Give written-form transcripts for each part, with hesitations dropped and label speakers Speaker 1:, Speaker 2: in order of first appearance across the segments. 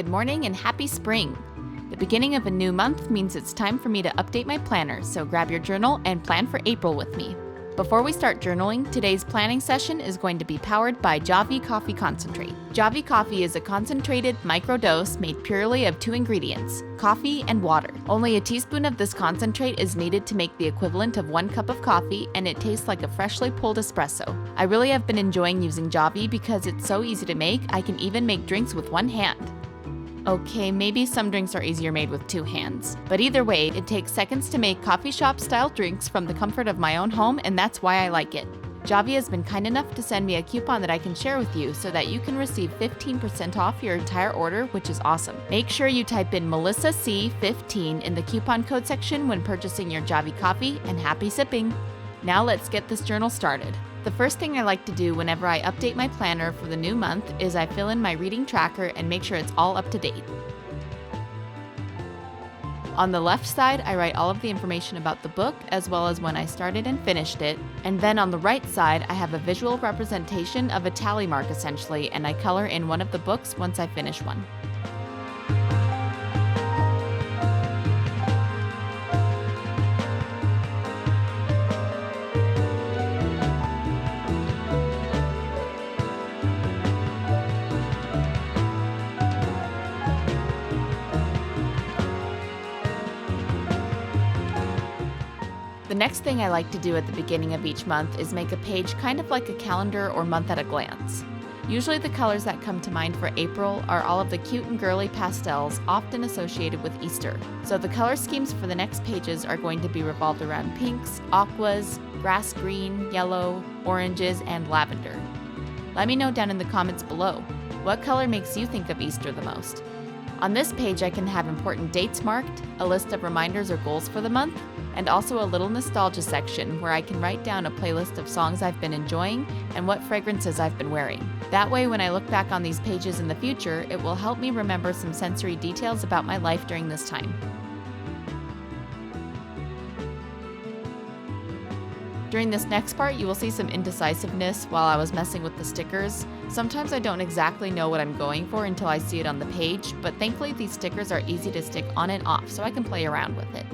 Speaker 1: good morning, and happy spring! The beginning of a new month means it's time for me to update my planner, so grab your journal and plan for April with me. Before we start journaling, today's planning session is going to be powered by Javy Coffee Concentrate. Javy Coffee is a concentrated microdose made purely of 2 ingredients, coffee and water. Only a teaspoon of this concentrate is needed to make the equivalent of 1 cup of coffee, and it tastes like a freshly pulled espresso. I really have been enjoying using Javy because it's so easy to make. I can even make drinks with 1 hand. Okay, maybe some drinks are easier made with 2 hands. But either way, it takes seconds to make coffee shop-style drinks from the comfort of my own home, and that's why I like it. Javy has been kind enough to send me a coupon that I can share with you so that you can receive 15% off your entire order, which is awesome. Make sure you type in MelissaC15 in the coupon code section when purchasing your Javy coffee, and happy sipping! Now let's get this journal started. The first thing I like to do whenever I update my planner for the new month is I fill in my reading tracker and make sure it's all up to date. On the left side, I write all of the information about the book as well as when I started and finished it, and then on the right side, I have a visual representation of a tally mark essentially, and I color in one of the books once I finish one. The next thing I like to do at the beginning of each month is make a page kind of like a calendar or month at a glance. Usually the colors that come to mind for April are all of the cute and girly pastels often associated with Easter. So the color schemes for the next pages are going to be revolved around pinks, aquas, grass green, yellow, oranges, and lavender. Let me know down in the comments below, what color makes you think of Easter the most? On this page I can have important dates marked, a list of reminders or goals for the month, and also a little nostalgia section where I can write down a playlist of songs I've been enjoying and what fragrances I've been wearing. That way when I look back on these pages in the future, it will help me remember some sensory details about my life during this time. During this next part, you will see some indecisiveness while I was messing with the stickers. Sometimes I don't exactly know what I'm going for until I see it on the page, but thankfully these stickers are easy to stick on and off so I can play around with it.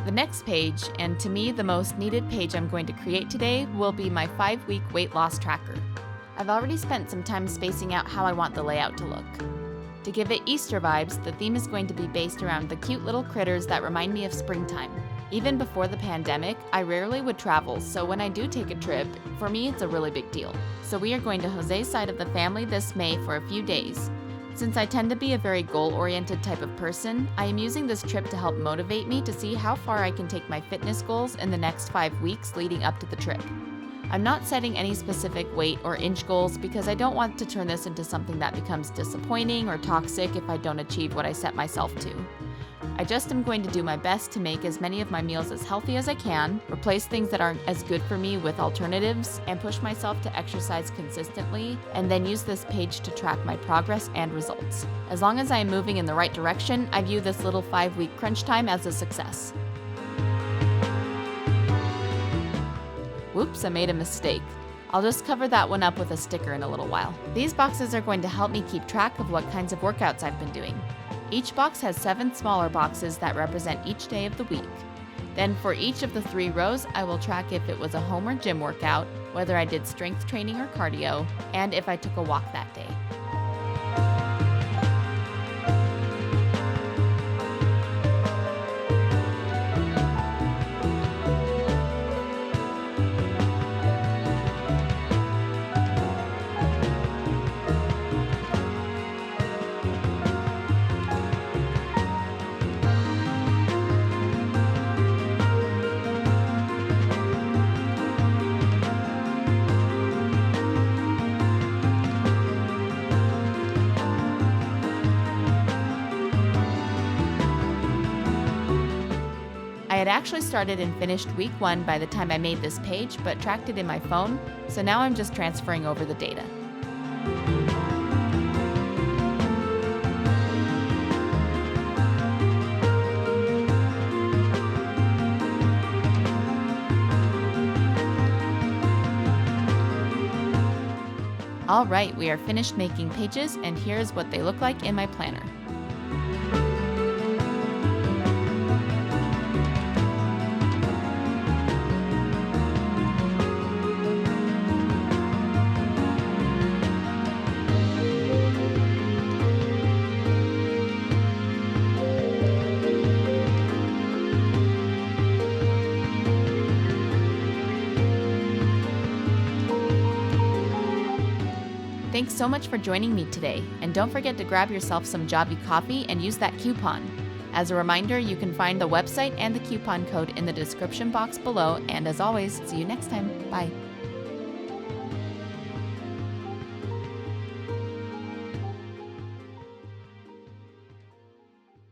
Speaker 1: The next page, and to me the most needed page I'm going to create today, will be my 5-week weight loss tracker. I've already spent some time spacing out how I want the layout to look. To give it Easter vibes, the theme is going to be based around the cute little critters that remind me of springtime. Even before the pandemic, I rarely would travel, so when I do take a trip, for me it's a really big deal. So we are going to Jose's side of the family this May for a few days. Since I tend to be a very goal-oriented type of person, I am using this trip to help motivate me to see how far I can take my fitness goals in the next 5 weeks leading up to the trip. I'm not setting any specific weight or inch goals because I don't want to turn this into something that becomes disappointing or toxic if I don't achieve what I set myself to. I just am going to do my best to make as many of my meals as healthy as I can, replace things that aren't as good for me with alternatives, and push myself to exercise consistently, and then use this page to track my progress and results. As long as I am moving in the right direction, I view this little 5-week crunch time as a success. Whoops, I made a mistake. I'll just cover that one up with a sticker in a little while. These boxes are going to help me keep track of what kinds of workouts I've been doing. Each box has 7 smaller boxes that represent each day of the week. Then for each of the 3 rows, I will track if it was a home or gym workout, whether I did strength training or cardio, and if I took a walk that day. I had actually started and finished week 1 by the time I made this page, but tracked it in my phone, so now I'm just transferring over the data. All right, we are finished making pages, and here's what they look like in my planner. Thanks so much for joining me today, and don't forget to grab yourself some Javy coffee and use that coupon. As a reminder, you can find the website and the coupon code in the description box below, and as always, see you next time. Bye.